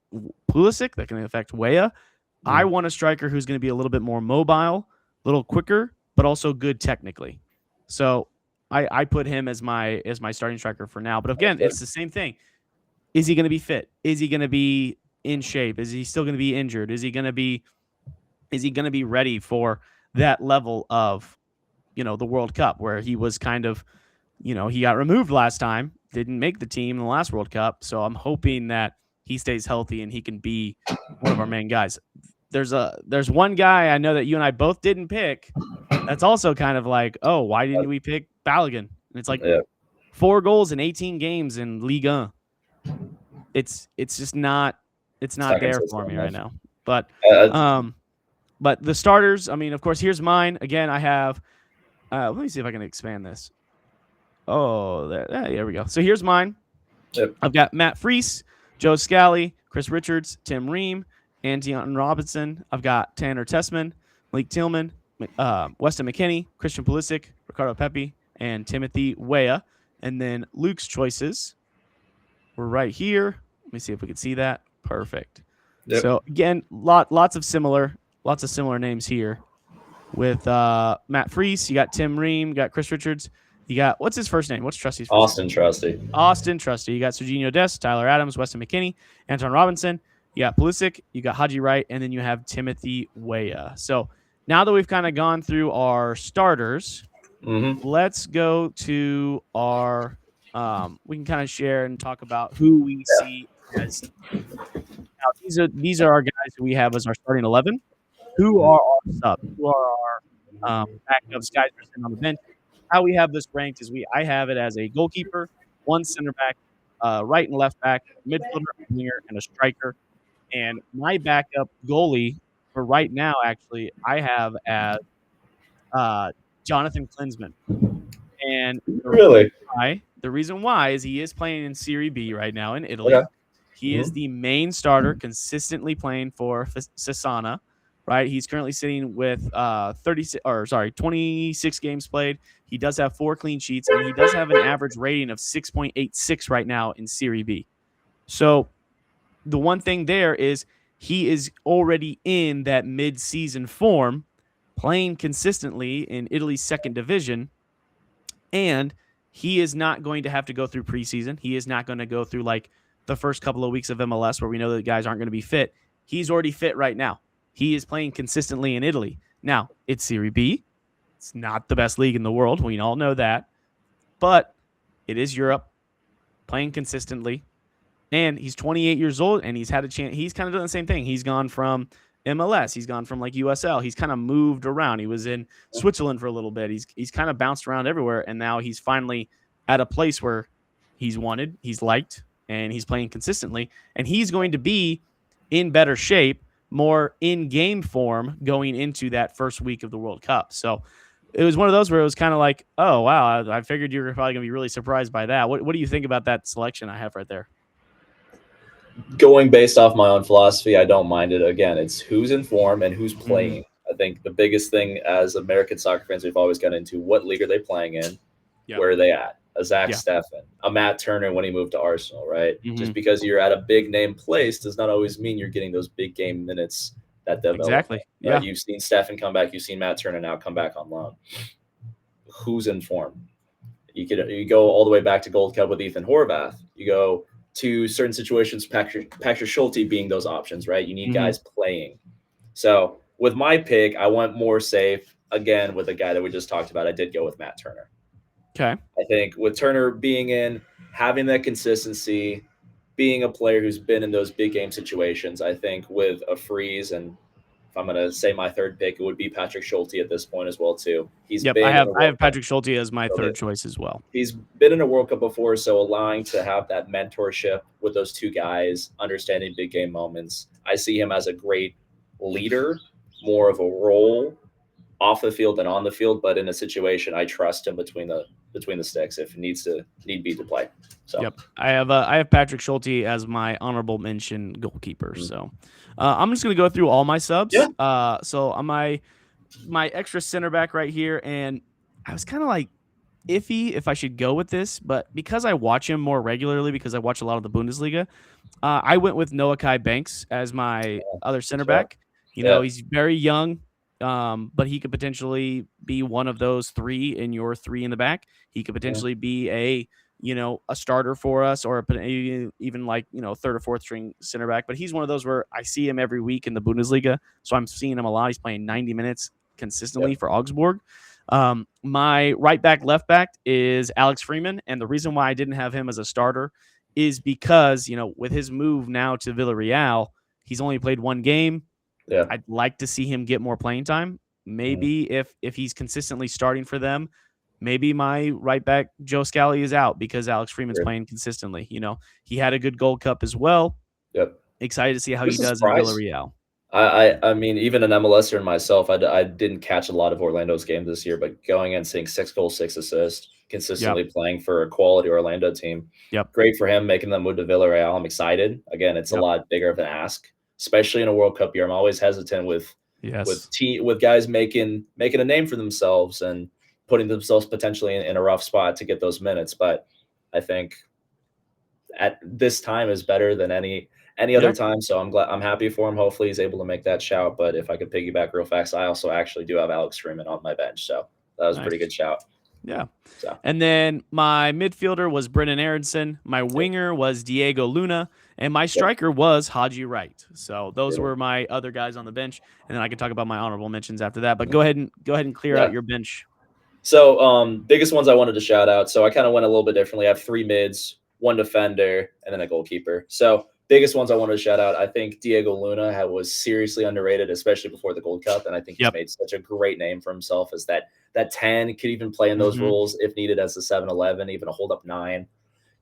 Pulisic, that can affect Weah. I Mm. want a striker who's going to be a little bit more mobile, a little quicker, but also good technically. So I put him as my starting striker for now. But again, Understood. it's the same thing. Is he going to be fit? Is he going to be in shape? Is he still going to be injured? Is he going to be ready for that level of the World Cup where he was kind of he got removed last time, didn't make the team in the last World Cup. So I'm hoping that he stays healthy and he can be one of our main guys. There's one guy I know that you and I both didn't pick. That's also kind of like, oh, why didn't we pick Balogun? And it's like Yeah, 4 goals in 18 games in Ligue 1. It's just not it's it's not not there for consistent me right enough. now. But Uh, um but the starters, I mean, of course, here's mine. Again, I have let me see if I can expand this. Oh, there we go. So here's mine. yep. I've got Matt Freese, Joe Scally, Chris Richards, Tim Ream, Anton Robinson. I've got Tanner Tessman, Malik Tillman, Weston McKinney, Christian Pulisic, Ricardo Pepi, and Timothy Weah. And then Luke's choices were right here. Let me see if we can see that. Perfect. Yep. So again, lots of similar names here. With Matt Freese, you got Tim Ream, you got Chris Richards, you got what's his first name? What's Trusty's first name? Austin Trusty. Austin Trusty. You got Serginho Dest, Tyler Adams, Weston McKinney, Anton Robinson. You got Pulisic, you got Haji Wright, and then you have Timothy Weah. So now that we've kind of gone through our starters, Mm-hmm. let's go to our. We can kind of share and talk about who we Yeah. see as. Now these are our guys who we have as our starting 11. Who are our subs? Who are our backups? Guys who are sitting on the bench. How we have this ranked is I have it as a goalkeeper, one center back, right and left back, midfielder, a winger, and a striker. And my backup goalie for right now, actually, I have as uh, Jonathan Klinsmann. And Really? the reason why is he is playing in Serie B right now in Okay. Italy. He is Mm-hmm. the main starter, consistently playing for Sassana. Right, he's currently sitting with 26 games played. He does have 4 clean sheets, and he does have an average rating of 6.86 right now in Serie B. So the one thing there is he is already in that mid-season form, playing consistently in Italy's second division, and he is not going to have to go through preseason. He is not going to go through like the first couple of weeks of MLS where we know that guys aren't going to be fit. He's already fit right now. He is playing consistently in Italy. Now, it's Serie B. It's not the best league in the world. We all know that. But it is Europe, playing consistently. And he's 28 years old, and he's had a chance. He's kind of done the same thing. He's gone from MLS. He's gone from like USL. He's kind of moved around. He was in Switzerland for a little bit. He's kind of bounced around everywhere, and now he's finally at a place where he's wanted, he's liked, and he's playing consistently. And he's going to be in better shape, more in-game form going into that first week of the World Cup. So it was one of those where it was kind of like, oh wow, I figured you were probably going to be really surprised by that. What do you think about that selection I have right there? Going based off my own philosophy, I don't mind it. Again, it's who's in form and who's Mm-hmm. playing. I think the biggest thing as American soccer fans, we've always got into what league are they playing in? Yep. Where are they at? A Zach Yeah. Steffen, a Matt Turner when he moved to Arsenal, right? Mm-hmm. Just because you're at a big name place does not always mean you're getting those big game minutes, that development, Exactly. right? Yeah. You've seen Steffen come back, you've seen Matt Turner now come back on loan. Who's in form? You go all the way back to Gold Cup with Ethan Horvath. You go to certain situations, Patrick Schulte being those options, right? You need Mm-hmm. guys playing. So with my pick, I went more safe. Again, with the guy that we just talked about, I did go with Matt Turner. Okay. I think with Turner being in, having that consistency, being a player who's been in those big game situations, I think with a freeze and if I'm gonna say my third pick, it would be Patrick Schulte at this point as well too. He's Yep, I been in have a I World have Cup. Patrick Schulte as my So third choice as well. he's been in a World Cup before, so allowing to have that mentorship with those two guys, understanding big game moments. I see him as a great leader, more of a role off the field than on the field, but in a situation, I trust him between the sticks if need be to play. So Yep, I have Patrick Schulte as my honorable mention goalkeeper. mm, So I'm just gonna go through all my yeah, subs. So on my extra center back right here, and I was kind of like iffy if I should go with this, but because I watch him more regularly, because I watch a lot of the Bundesliga, I went with Noah Kai Banks as my other good center shot. back. Yeah, He's very young, but he could potentially be one of those three in your three in the back. He could yeah, potentially be a starter for us, or even like third or fourth string center back. But he's one of those where I see him every week in the Bundesliga, so I'm seeing him a lot. He's playing 90 minutes consistently yep, for Augsburg. My right back, left back is Alex Freeman, and the reason why I didn't have him as a starter is because with his move now to Villarreal, he's only played one game. yeah, I'd like to see him get more playing time. mm, Maybe if he's consistently starting for them, maybe my right back Joe Scally is out because Alex Freeman's great. playing consistently. He had a good Gold Cup as well. Yep. Excited to see how he Just a does in surprise. Villarreal. I mean, even an MLSer in myself, I didn't catch a lot of Orlando's games this year, but going and seeing 6 goals, 6 assists, Yep. consistently playing for a quality Orlando team, Yep. great for him making the move to Villarreal. I'm excited. Again, it's a Yep. lot bigger of an ask, especially in a World Cup year. I'm always hesitant Yes. with guys making a name for themselves and putting themselves potentially in a rough spot to get those minutes. But I think at this time is better than any other Yep. time. So I'm happy for him. Hopefully he's able to make that shout. But if I could piggyback real fast, I also actually do have Alex Freeman on my bench. So that was a pretty Nice. good shout. Yeah. So And then my midfielder was Brennan Aronson. My yep, winger was Diego Luna. And my yep, striker was Haji Wright. So those brutal. were my other guys on the bench. And then I can talk about my honorable mentions after that. But go ahead and clear Yeah. out your bench. So biggest ones I wanted to shout out. So I kind of went a little bit differently. I have 3 mids, 1 defender, and then a goalkeeper. So biggest ones I wanted to shout out. I think Diego Luna was seriously underrated, especially before the Gold Cup, and I think he's Yep. made such a great name for himself as that 10 could even play in those Hmm. roles if needed as a 7-11, even a hold up 9.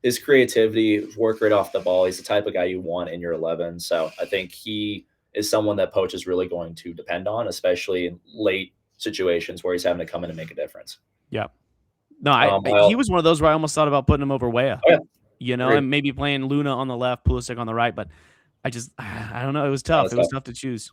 His creativity, work rate off the ball. He's the type of guy you want in your 11. So I think he is someone that Poach is really going to depend on, especially in late situations where he's having to come in and make a difference. Yep. No, he I'll, was one of those where I almost thought about putting him over Weah, oh yeah, agreed. and maybe playing Luna on the left, Pulisic on the right. But I don't know. It was tough. It was So, tough to choose.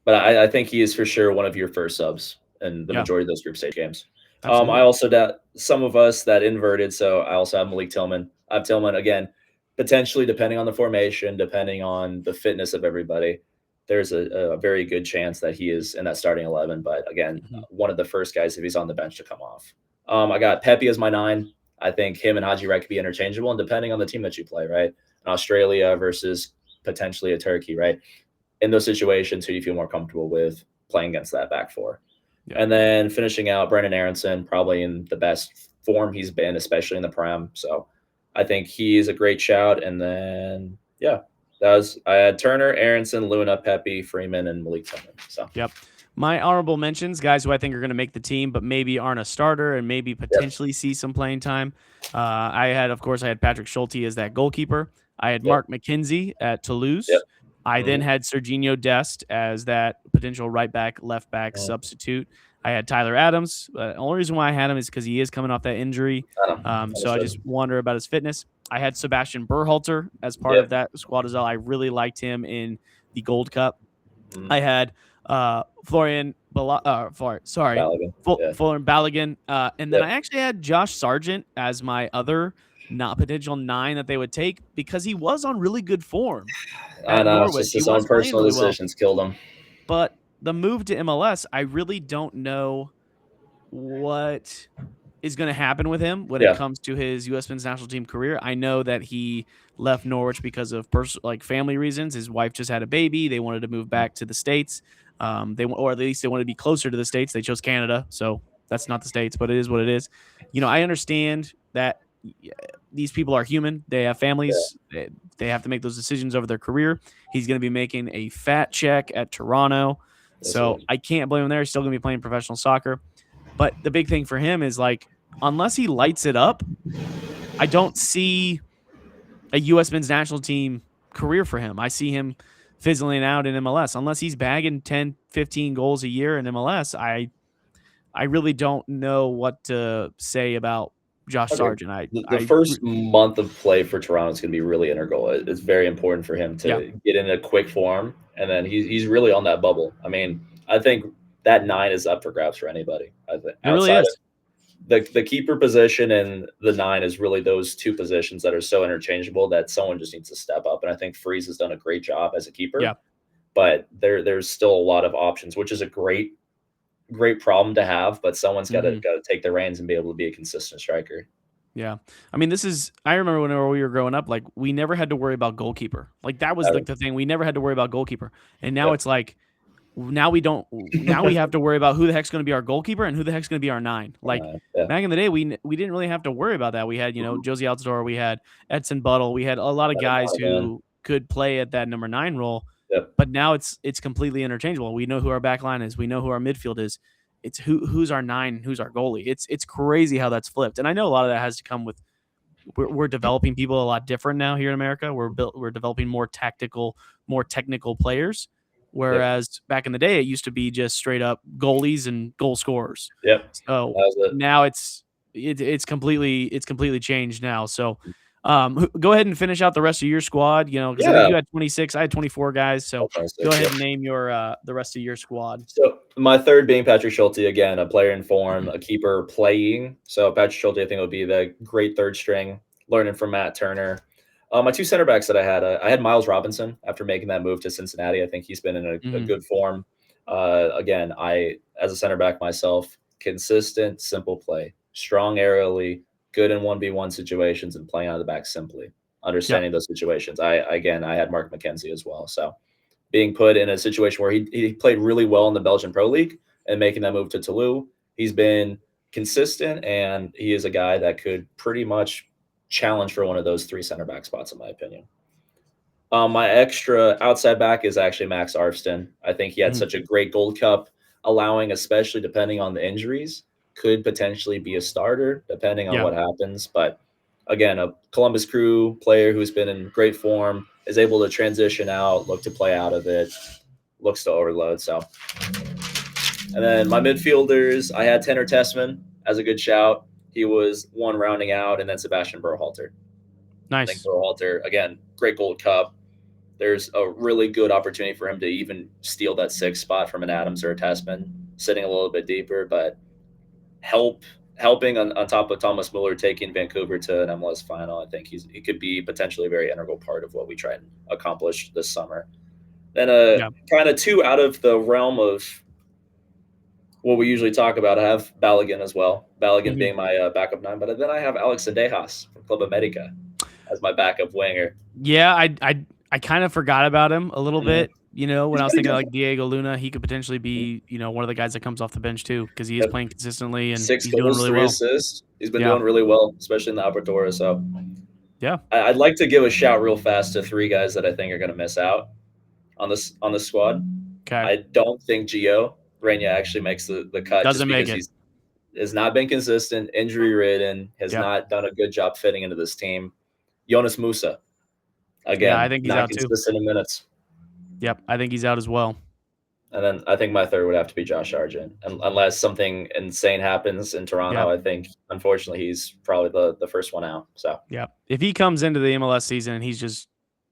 but I think he is for sure one of your first subs in the Yeah, majority of those group stage games. I absolutely. also that some of us that inverted, so I also have Malik Tillman. I have Tillman again, potentially depending on the formation, depending on the fitness of everybody. There's a very good chance that he is in that starting 11. But again, Hmm. one of the first guys if he's on the bench to come off. I got Pepe as my 9. I think him and Haji Wright could be interchangeable, and depending on the team that you play, right? An Australia versus potentially a Turkey, right? In those situations, who do you feel more comfortable with playing against that back four? Yeah. And then finishing out Brendan Aronson, probably in the best form he's been, especially in the Prem. So I think he's a great shout. And then, yeah, I had Turner, Aronson, Luna, Pepe, Freeman, and Malik Tillman. So, Yep. My honorable mentions, guys who I think are going to make the team, but maybe aren't a starter and maybe yep, potentially see some playing time. Of course, I had Patrick Schulte as that goalkeeper. I had yep, Mark McKenzie at yep. Toulouse. I then Mm-hmm. had Serginho Dest as that potential right back, left back Mm-hmm. substitute. I had Tyler Adams. The only reason why I had him is because he is coming off that injury. I don't know. So I Understood. just wonder about his fitness. I had Sebastian Berhalter as part of Yep. that squad as well. I really liked him in the Gold Cup. Mm-hmm. I had Florian Balogun. Yeah. Florian Balogun, and then I Yep. actually had Josh Sargent as my other not potential 9 that they would take because he was on really good form I at know. It's Norwich. just He his own was playing personal really well, decisions killed him. but the move to MLS, I really don't know what is going to happen with him when it Yeah. comes to his U.S. men's national team career. I know that he left Norwich because of family reasons. His wife just had a baby. They wanted to move back to the States. Or at least they wanted to be closer to the States. They chose Canada, so that's not the States, but it is what it is. I understand that these people are human. They have Yeah. families. They have to make those decisions over their career. He's going to be making a fat check at Toronto. Yes, sir. So I can't blame him there. He's still going to be playing professional soccer. But the big thing for him is like, unless he lights it up, I don't see a U.S. men's national team career for him. I see him fizzling out in MLS. Unless he's bagging 10, 15 goals a year in MLS, I really don't know what to say about Josh Okay. Sargent. The first month of play for Toronto is going to be really integral. It's very important for him Yeah, to get in a quick form, and then he's really on that bubble. I mean, I think that 9 is up for grabs for anybody. I think it really outside is. of the keeper position and the 9 is really those two positions that are so interchangeable that someone just needs to step up. And I think Freeze has done a great job as a keeper, Yeah. but there's still a lot of options, which is a great problem to have. But someone's got to Hmm. got to take the reins and be able to be a consistent striker. Yeah. I mean, I remember whenever we were growing up, like we never had to worry about goalkeeper. Like that was Ever. like the thing. We never had to worry about goalkeeper. And now Yep. it's like, now we don't, now we have to worry about who the heck's going to be our goalkeeper and who the heck's going to be our 9. Like Yeah. back in the day, we didn't really have to worry about that. We had, Mhm. Josie Altidore, we had Edson Buttle, we had a lot of Let 'em guys know, man. who could play at that number 9 role. Yep. But now it's completely interchangeable. We know who our back line is. We know who our midfield is. It's who's our 9, who's our goalie. It's crazy how that's flipped. And I know a lot of that has to come with we're developing people a lot different now here in America. We're developing more tactical, more technical players. Yep. Whereas back in the day, it used to be just straight up goalies and goal scorers. Yep. That So was it. now it's completely changed now. So go ahead and finish out the rest of your squad. Because I think Yeah. you had 26, I had 24 guys. So That's nice, go ahead yeah. and name the rest of your squad. So my third being Patrick Schulte, again, a player in form, a keeper playing. So Patrick Schulte, I think, would be the great third string, learning from Matt Turner. My two center backs that I had Miles Robinson after making that move to Cincinnati. I think he's been in a Hmm. good form. Again, as a center back myself, consistent, simple play, strong aerially, good in 1v1 situations, and playing out of the back simply, Yep. understanding those situations. I had Mark McKenzie as well. So being put in a situation where he played really well in the Belgian Pro League and making that move to Toulouse. He's been consistent, and he is a guy that could pretty much challenge for one of those 3 center back spots, in my opinion. My extra outside back is actually Max Arfston. I think he had Hmm. such a great Gold Cup, allowing, especially depending on the injuries, could potentially be a starter depending on Yeah. what happens. But again, a Columbus Crew player who's been in great form is able to transition out, look to play out of it, looks to overload. So, and then my midfielders, I had Tanner Tessman as a good shout. He was one rounding out, and then Sebastian Berhalter. I think Nice. Berhalter, again, great Gold Cup. There's a really good opportunity for him to even steal that 6th spot from an Adams or a Tessman, sitting a little bit deeper, but helping on top of Thomas Muller taking Vancouver to an MLS final. I think he could be potentially a very integral part of what we try and accomplish this summer. Then Yeah. kind of 2 out of the realm of what we usually talk about. I have Balogun as well. Balogun Hmm. being my backup 9, but then I have Alex Sendejas from Club America as my backup winger. Yeah, I kind of forgot about him a little Mhm. bit. When He's I was been a thinking good. like Diego Luna, he could potentially be, one of the guys that comes off the bench too, because he is Yep. playing consistently and 6 he's doing goals, really 3 well. assists. He's been Yeah, doing really well, especially in the Apertura. So yeah. I'd like to give a shout real fast to 3 guys that I think are going to miss out on this squad. Okay, I don't think Gio Reyna actually makes the cut just doesn't make because it. he's has not been consistent, injury ridden, has Yep, not done a good job fitting into this team. Jonas Musa, yeah. I again, think he's not out too. consistent in minutes. Yep, I think he's out as well. And then I think my third would have to be Josh Sargent. Unless something insane happens in Toronto, Yep, I think unfortunately he's probably the first one out. So yep. If he comes into the MLS season and he's just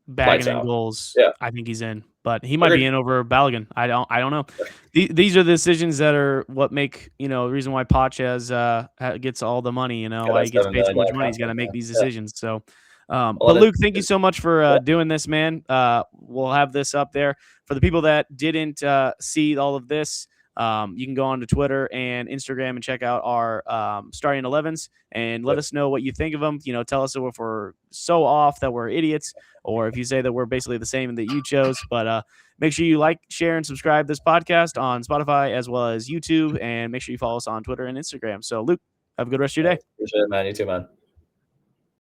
bagging lights in out. goals, Yeah, I think he's in. But he might be agreed. in over Balogun. I don't know. These are the decisions that are what make the reason why Poch gets all the money. Got Why that he gets paid so much $7 million money. He's got to contract make now. these Yeah. decisions. So, Well, but and Luke, thank you so much for yeah, doing this, man. We'll have this up there for the people that didn't see all of this. You can go on to Twitter and Instagram and check out our starting 11s and let yep. us know what you think of them. Tell us if we're so off that we're idiots, or if you say that we're basically the same and that you chose. But make sure you like, share, and subscribe this podcast on Spotify as well as YouTube, and make sure you follow us on Twitter and Instagram. So, Luke, have a good rest of your day. Appreciate it, man. You too, man.